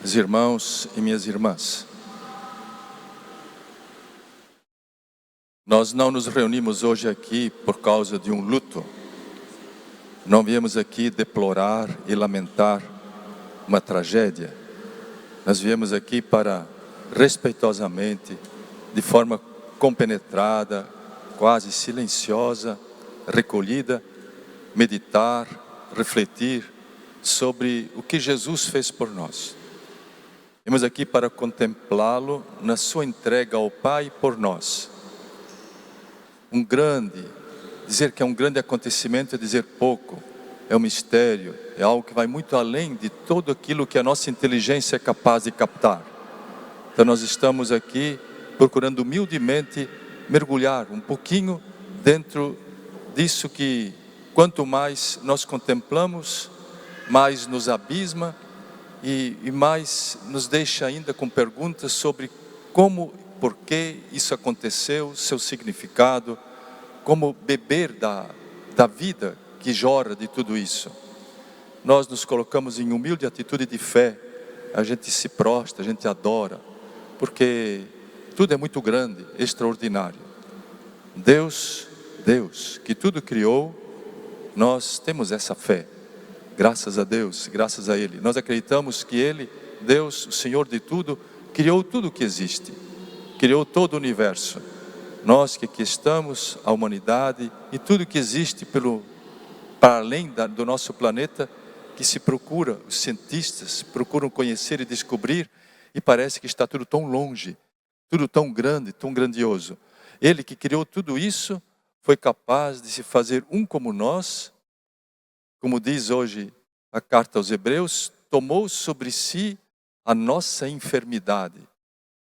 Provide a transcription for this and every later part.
Meus irmãos e minhas irmãs, nós não nos reunimos hoje aqui por causa de um luto. Não viemos aqui deplorar e lamentar uma tragédia. Nós viemos aqui para, respeitosamente, de forma compenetrada, quase silenciosa, recolhida, meditar, refletir sobre o que Jesus fez por nós. Viemos aqui para contemplá-lo na sua entrega ao Pai por nós. Dizer que é um grande acontecimento é dizer pouco, é um mistério, é algo que vai muito além de tudo aquilo que a nossa inteligência é capaz de captar. Então nós estamos aqui procurando humildemente mergulhar um pouquinho dentro disso que, quanto mais nós contemplamos, mais nos abisma e mais nos deixa ainda com perguntas sobre como, por que isso aconteceu, seu significado, como beber da vida que jorra de tudo isso. Nós nos colocamos em humilde atitude de fé, a gente se prostra, a gente adora, porque tudo é muito grande, extraordinário. Deus, que tudo criou, nós temos essa fé. Graças a Deus, graças a Ele. Nós acreditamos que Ele, Deus, o Senhor de tudo, criou tudo o que existe. Criou todo o universo. Nós que aqui estamos, a humanidade e tudo que existe para além do nosso planeta, que se procura, os cientistas procuram conhecer e descobrir, e parece que está tudo tão longe, tudo tão grande, tão grandioso. Ele que criou tudo isso, foi capaz de se fazer um como nós. Como diz hoje a carta aos Hebreus, tomou sobre si a nossa enfermidade,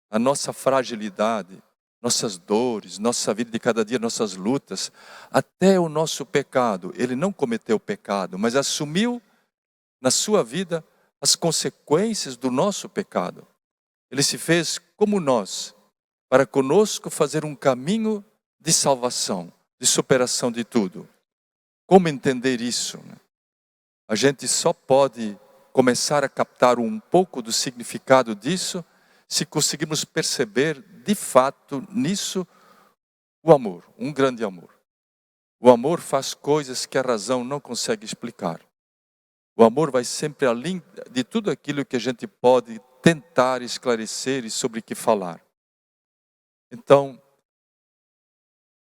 a nossa fragilidade, nossas dores, nossa vida de cada dia, nossas lutas, até o nosso pecado. Ele não cometeu pecado, mas assumiu na sua vida as consequências do nosso pecado. Ele se fez como nós, para conosco fazer um caminho de salvação, de superação de tudo. Como entender isso? A gente só pode começar a captar um pouco do significado disso se conseguirmos perceber de fato nisso o amor, um grande amor. O amor faz coisas que a razão não consegue explicar. O amor vai sempre além de tudo aquilo que a gente pode tentar esclarecer e sobre que falar. Então,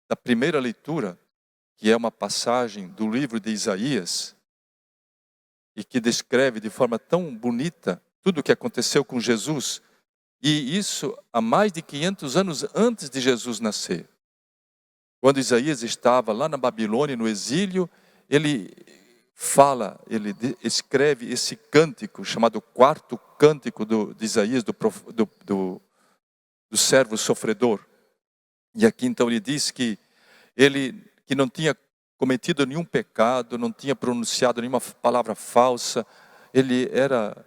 da primeira leitura, que é uma passagem do livro de Isaías, e que descreve de forma tão bonita tudo o que aconteceu com Jesus, e isso há mais de 500 anos antes de Jesus nascer. Quando Isaías estava lá na Babilônia, no exílio, ele escreve esse cântico, chamado quarto cântico de Isaías, do servo sofredor. E aqui então ele diz que ele que não tinha cometido nenhum pecado, não tinha pronunciado nenhuma palavra falsa, ele era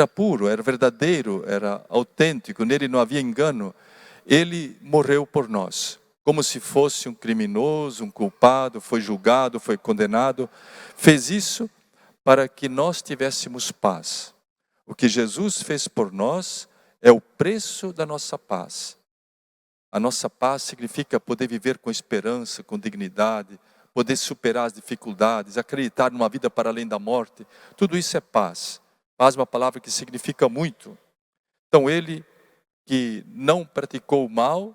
puro, era verdadeiro, era autêntico, nele não havia engano. Ele morreu por nós, como se fosse um criminoso, um culpado, foi julgado, foi condenado. Fez isso para que nós tivéssemos paz. O que Jesus fez por nós é o preço da nossa paz. A nossa paz significa poder viver com esperança, com dignidade, poder superar as dificuldades, acreditar numa vida para além da morte. Tudo isso é paz. Paz é uma palavra que significa muito. Então ele que não praticou o mal,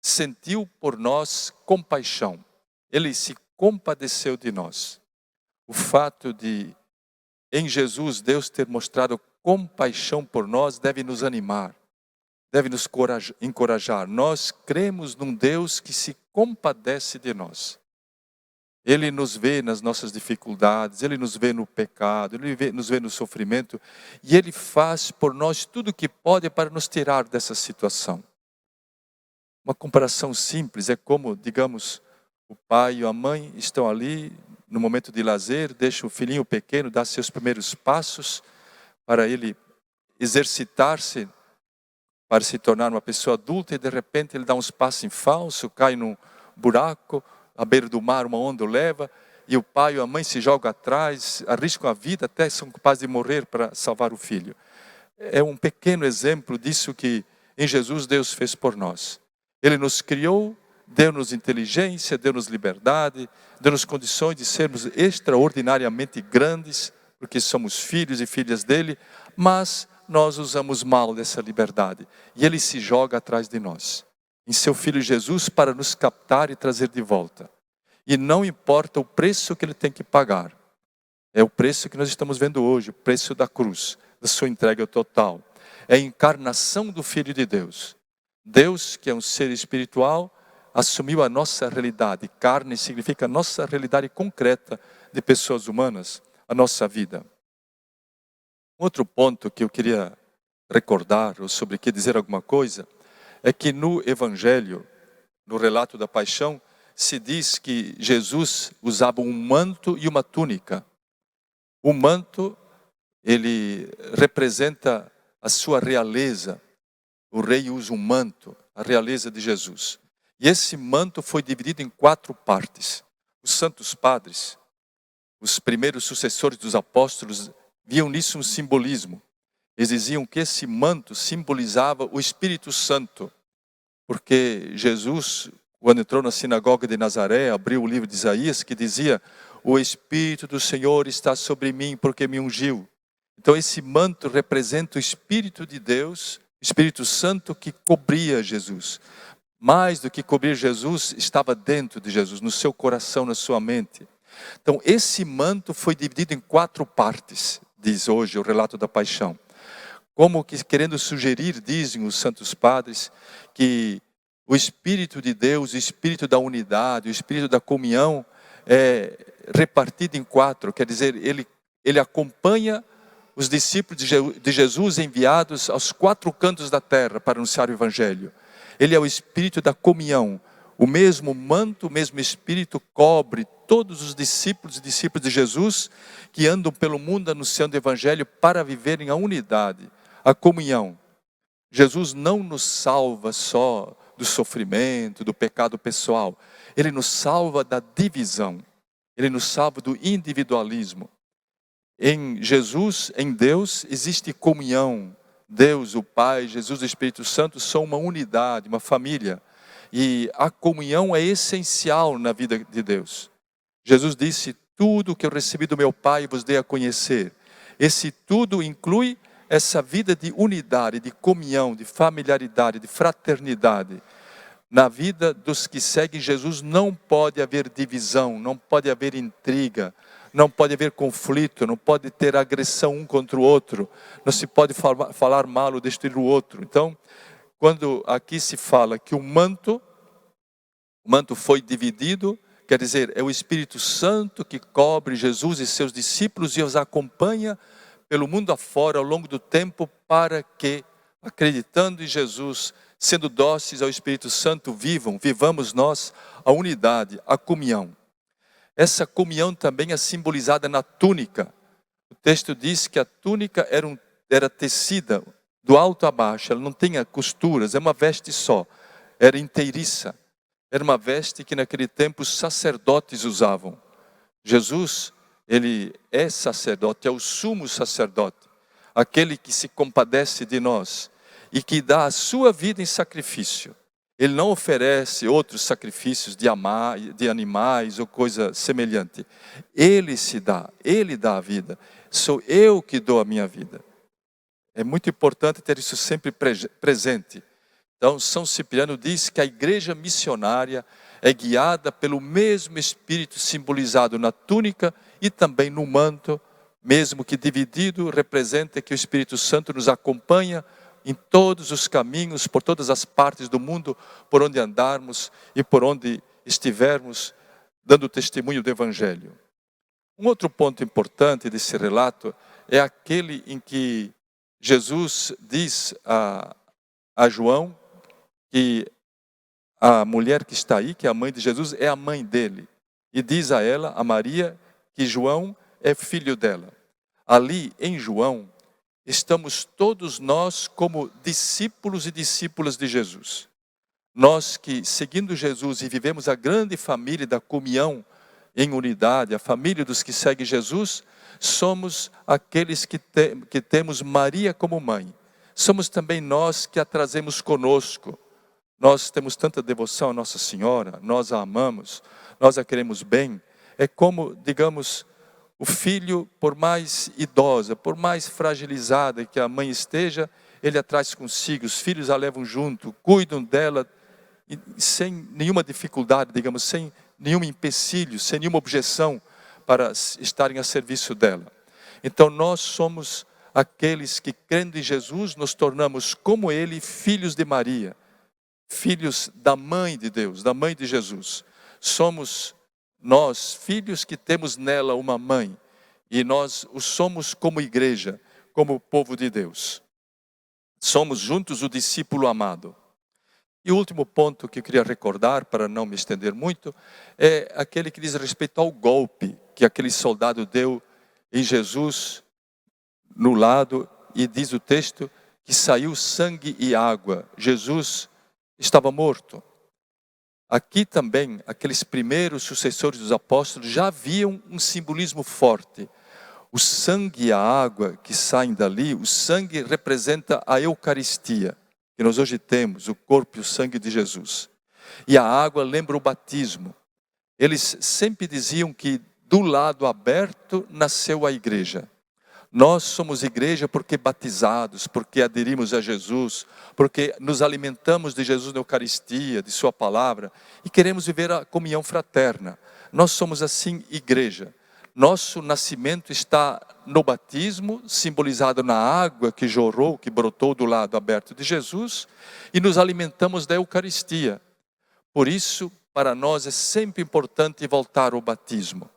sentiu por nós compaixão. Ele se compadeceu de nós. O fato de, em Jesus, Deus ter mostrado compaixão por nós deve nos animar, deve nos encorajar. Nós cremos num Deus que se compadece de nós. Ele nos vê nas nossas dificuldades, Ele nos vê no pecado, Ele nos vê no sofrimento, e Ele faz por nós tudo o que pode para nos tirar dessa situação. Uma comparação simples é como, digamos, o pai e a mãe estão ali no momento de lazer, deixam o filhinho pequeno dar seus primeiros passos para ele exercitar-se, para se tornar uma pessoa adulta, e de repente ele dá uns passos em falso, cai num buraco, à beira do mar uma onda o leva, e o pai ou a mãe se jogam atrás, arriscam a vida, até são capazes de morrer para salvar o filho. É um pequeno exemplo disso que em Jesus Deus fez por nós. Ele nos criou, deu-nos inteligência, deu-nos liberdade, deu-nos condições de sermos extraordinariamente grandes, porque somos filhos e filhas dele, mas nós usamos mal dessa liberdade. E ele se joga atrás de nós, em seu Filho Jesus, para nos captar e trazer de volta. E não importa o preço que ele tem que pagar. É o preço que nós estamos vendo hoje, o preço da cruz, da sua entrega total. É a encarnação do Filho de Deus. Deus, que é um ser espiritual, assumiu a nossa realidade. Carne significa a nossa realidade concreta de pessoas humanas, a nossa vida. Outro ponto que eu queria recordar, ou sobre que dizer alguma coisa, é que no Evangelho, no relato da paixão, se diz que Jesus usava um manto e uma túnica. O manto, ele representa a sua realeza. O rei usa um manto, a realeza de Jesus. E esse manto foi dividido em 4 partes. Os santos padres, os primeiros sucessores dos apóstolos, viam nisso um simbolismo. Eles diziam que esse manto simbolizava o Espírito Santo. Porque Jesus, quando entrou na sinagoga de Nazaré, abriu o livro de Isaías, que dizia: o Espírito do Senhor está sobre mim, porque me ungiu. Então esse manto representa o Espírito de Deus, Espírito Santo que cobria Jesus. Mais do que cobrir Jesus, estava dentro de Jesus, no seu coração, na sua mente. Então esse manto foi dividido em 4 partes, diz hoje o relato da paixão. Como que querendo sugerir, dizem os santos padres, que o Espírito de Deus, o Espírito da unidade, o Espírito da comunhão é repartido em 4. Quer dizer, ele acompanha os discípulos de Jesus enviados aos 4 cantos da terra para anunciar o Evangelho. Ele é o Espírito da comunhão. O mesmo manto, o mesmo Espírito cobre todos os discípulos e discípulos de Jesus que andam pelo mundo anunciando o Evangelho para viverem a unidade, a comunhão. Jesus não nos salva só do sofrimento, do pecado pessoal. Ele nos salva da divisão. Ele nos salva do individualismo. Em Jesus, em Deus, existe comunhão. Deus, o Pai, Jesus, o Espírito Santo são uma unidade, uma família. E a comunhão é essencial na vida de Deus. Jesus disse: tudo o que eu recebi do meu Pai vos dei a conhecer. Esse tudo inclui essa vida de unidade, de comunhão, de familiaridade, de fraternidade. Na vida dos que seguem Jesus não pode haver divisão, não pode haver intriga, não pode haver conflito, não pode ter agressão um contra o outro, não se pode falar mal ou destruir o outro. Então, quando aqui se fala que o manto foi dividido, quer dizer, é o Espírito Santo que cobre Jesus e seus discípulos e os acompanha pelo mundo afora ao longo do tempo para que, acreditando em Jesus, sendo dóceis ao Espírito Santo, vivamos nós a unidade, a comunhão. Essa comunhão também é simbolizada na túnica. O texto diz que a túnica era tecida do alto a baixo, ela não tinha costuras, é uma veste só, era inteiriça. Era uma veste que naquele tempo os sacerdotes usavam. Jesus, ele é sacerdote, é o sumo sacerdote, aquele que se compadece de nós e que dá a sua vida em sacrifício. Ele não oferece outros sacrifícios de animais ou coisa semelhante. Ele se dá, ele dá a vida. Sou eu que dou a minha vida. É muito importante ter isso sempre presente. Então, São Cipriano diz que a igreja missionária é guiada pelo mesmo Espírito simbolizado na túnica e também no manto, mesmo que dividido, representa que o Espírito Santo nos acompanha em todos os caminhos, por todas as partes do mundo, por onde andarmos e por onde estivermos, dando testemunho do Evangelho. Um outro ponto importante desse relato é aquele em que Jesus diz a João que a mulher que está aí, que é a mãe de Jesus, é a mãe dele. E diz a ela, a Maria, que João é filho dela. Ali em João, estamos todos nós como discípulos e discípulas de Jesus. Nós que, seguindo Jesus e vivemos a grande família da comunhão em unidade, a família dos que seguem Jesus, somos aqueles que temos Maria como mãe. Somos também nós que a trazemos conosco. Nós temos tanta devoção à Nossa Senhora, nós a amamos, nós a queremos bem. É como, digamos, o filho, por mais idosa, por mais fragilizada que a mãe esteja, ele a traz consigo, os filhos a levam junto, cuidam dela sem nenhuma dificuldade, digamos, sem nenhum empecilho, sem nenhuma objeção para estarem a serviço dela. Então nós somos aqueles que, crendo em Jesus, nos tornamos como Ele, filhos de Maria, filhos da mãe de Deus, da mãe de Jesus. Somos nós, filhos que temos nela uma mãe, e nós o somos como igreja, como povo de Deus. Somos juntos o discípulo amado. E o último ponto que eu queria recordar, para não me estender muito, é aquele que diz respeito ao golpe que aquele soldado deu em Jesus no lado, e diz o texto que saiu sangue e água. Jesus estava morto. Aqui também, aqueles primeiros sucessores dos apóstolos já haviam um simbolismo forte. O sangue e a água que saem dali, o sangue representa a Eucaristia, que nós hoje temos, o corpo e o sangue de Jesus. E a água lembra o batismo. Eles sempre diziam que do lado aberto nasceu a igreja. Nós somos igreja porque batizados, porque aderimos a Jesus, porque nos alimentamos de Jesus na Eucaristia, de sua palavra, e queremos viver a comunhão fraterna. Nós somos assim igreja. Nosso nascimento está no batismo, simbolizado na água que jorrou, que brotou do lado aberto de Jesus, e nos alimentamos da Eucaristia. Por isso, para nós é sempre importante voltar ao batismo.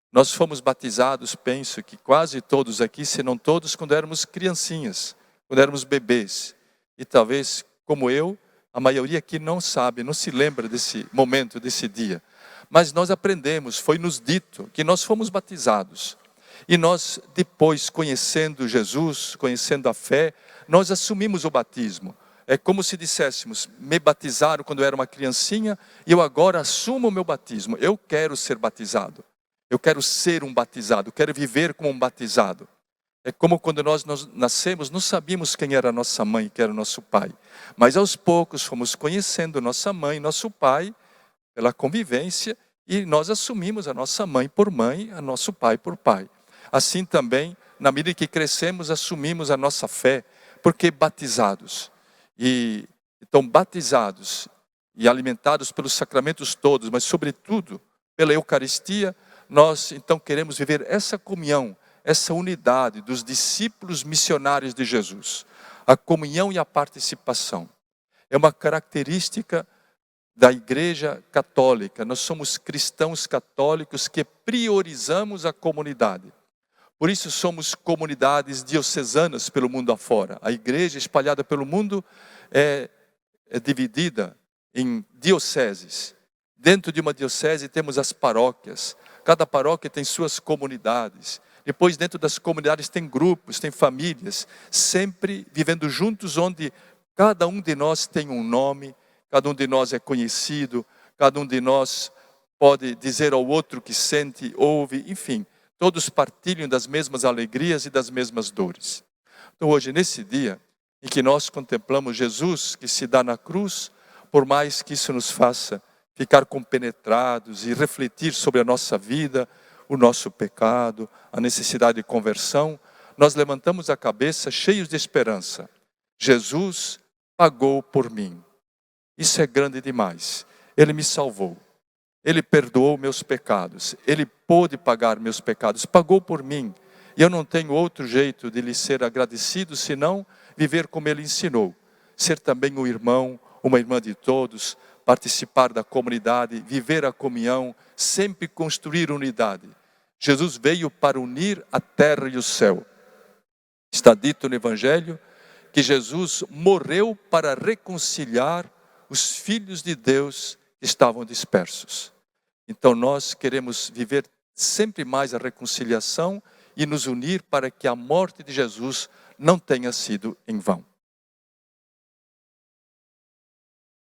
Nós fomos batizados, penso que quase todos aqui, se não todos, quando éramos criancinhas, quando éramos bebês. E talvez, como eu, a maioria aqui não sabe, não se lembra desse momento, desse dia. Mas nós aprendemos, foi nos dito que nós fomos batizados. E nós, depois, conhecendo Jesus, conhecendo a fé, nós assumimos o batismo. É como se disséssemos, me batizaram quando eu era uma criancinha, e eu agora assumo o meu batismo. Eu quero ser batizado. Eu quero ser um batizado, eu quero viver como um batizado. É como quando nós nascemos, não sabíamos quem era a nossa mãe, quem era o nosso pai. Mas aos poucos fomos conhecendo nossa mãe, nosso pai, pela convivência, e nós assumimos a nossa mãe por mãe, a nosso pai por pai. Assim também, na medida que crescemos, assumimos a nossa fé, porque batizados. E então batizados e alimentados pelos sacramentos todos, mas sobretudo pela Eucaristia, nós então queremos viver essa comunhão, essa unidade dos discípulos missionários de Jesus. A comunhão e a participação. É uma característica da Igreja Católica. Nós somos cristãos católicos que priorizamos a comunidade. Por isso somos comunidades diocesanas pelo mundo afora. A igreja espalhada pelo mundo é dividida em dioceses. Dentro de uma diocese temos as paróquias. Cada paróquia tem suas comunidades. Depois, dentro das comunidades, tem grupos, tem famílias, sempre vivendo juntos, onde cada um de nós tem um nome, cada um de nós é conhecido, cada um de nós pode dizer ao outro que sente, ouve, enfim, todos partilham das mesmas alegrias e das mesmas dores. Então, hoje, nesse dia em que nós contemplamos Jesus que se dá na cruz, por mais que isso nos faça ficar compenetrados e refletir sobre a nossa vida, o nosso pecado, a necessidade de conversão, nós levantamos a cabeça cheios de esperança. Jesus pagou por mim. Isso é grande demais. Ele me salvou. Ele perdoou meus pecados. Ele pôde pagar meus pecados. Pagou por mim. E eu não tenho outro jeito de lhe ser agradecido, senão viver como ele ensinou. Ser também um irmão, uma irmã de todos, participar da comunidade, viver a comunhão, sempre construir unidade. Jesus veio para unir a terra e o céu. Está dito no Evangelho que Jesus morreu para reconciliar os filhos de Deus que estavam dispersos. Então nós queremos viver sempre mais a reconciliação e nos unir para que a morte de Jesus não tenha sido em vão.